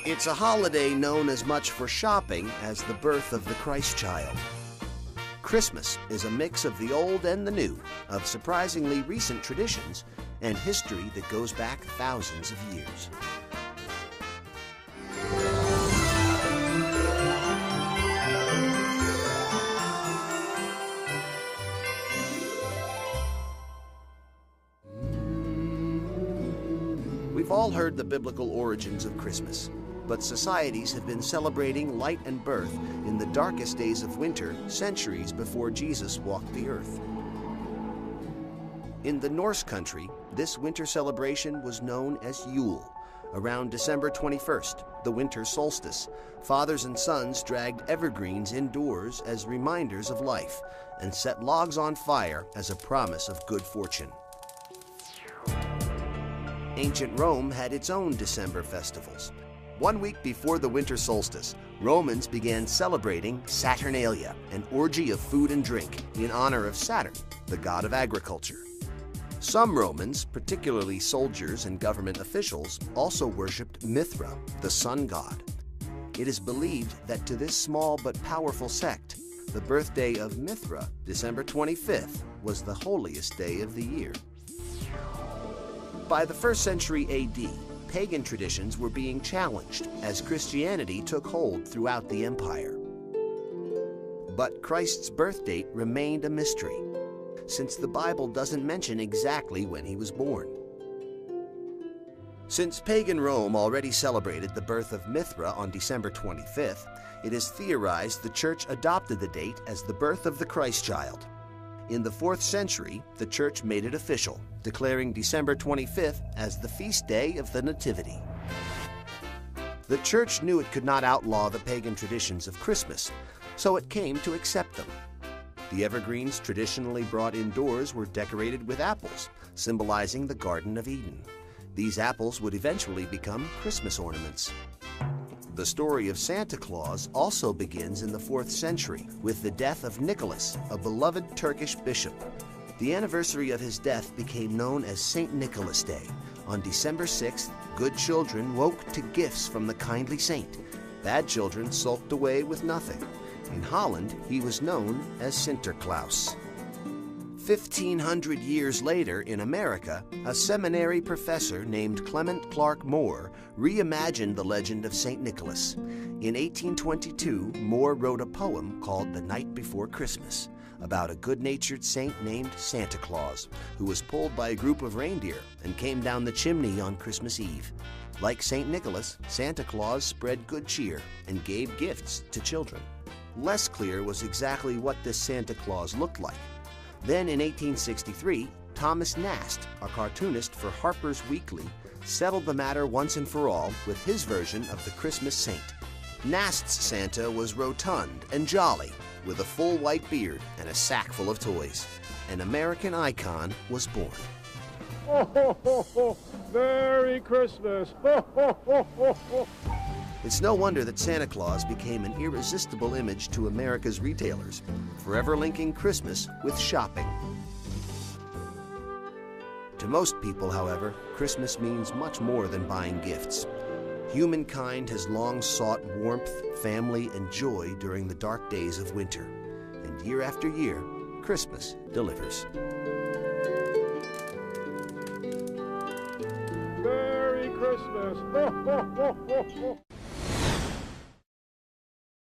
It's a holiday known as much for shopping as the birth of the Christ child. Christmas is a mix of the old and the new, of surprisingly recent traditions and history that goes back thousands of years. We've all heard the biblical origins of Christmas, but societies have been celebrating light and birth in the darkest days of winter centuries before Jesus walked the earth. In the Norse country, this winter celebration was known as Yule. Around December 21st, the winter solstice, fathers and sons dragged evergreens indoors as reminders of life and set logs on fire as a promise of good fortune. Ancient Rome had its own December festivals. 1 week before the winter solstice, Romans began celebrating Saturnalia, an orgy of food and drink in honor of Saturn, the god of agriculture. Some Romans, particularly soldiers and government officials, also worshipped Mithra, the sun god. It is believed that to this small but powerful sect, the birthday of Mithra, December 25th, was the holiest day of the year. By the 1st century AD, pagan traditions were being challenged as Christianity took hold throughout the empire. But Christ's birth date remained a mystery, since the Bible doesn't mention exactly when he was born. Since pagan Rome already celebrated the birth of Mithra on December 25th, it is theorized the Church adopted the date as the birth of the Christ child. In the 4th century, the Church made it official, declaring December 25th as the feast day of the Nativity. The Church knew it could not outlaw the pagan traditions of Christmas, so it came to accept them. The evergreens traditionally brought indoors were decorated with apples, symbolizing the Garden of Eden. These apples would eventually become Christmas ornaments. The story of Santa Claus also begins in the 4th century with the death of Nicholas, a beloved Turkish bishop. The anniversary of his death became known as St. Nicholas Day. On December 6th, good children woke to gifts from the kindly saint. Bad children sulked away with nothing. In Holland, he was known as Sinterklaas. 1,500 years later in America, a seminary professor named Clement Clark Moore reimagined the legend of St. Nicholas. In 1822, Moore wrote a poem called The Night Before Christmas about a good-natured saint named Santa Claus who was pulled by a group of reindeer and came down the chimney on Christmas Eve. Like St. Nicholas, Santa Claus spread good cheer and gave gifts to children. Less clear was exactly what this Santa Claus looked like. Then in 1863, Thomas Nast, a cartoonist for Harper's Weekly, settled the matter once and for all with his version of the Christmas saint. Nast's Santa was rotund and jolly, with a full white beard and a sack full of toys. An American icon was born. Ho, ho, ho, ho. Merry Christmas! Ho, ho, ho, ho, ho. It's no wonder that Santa Claus became an irresistible image to America's retailers, forever linking Christmas with shopping. To most people, however, Christmas means much more than buying gifts. Humankind has long sought warmth, family, and joy during the dark days of winter. And year after year, Christmas delivers. Merry Christmas! Ho, ho, ho, ho, ho.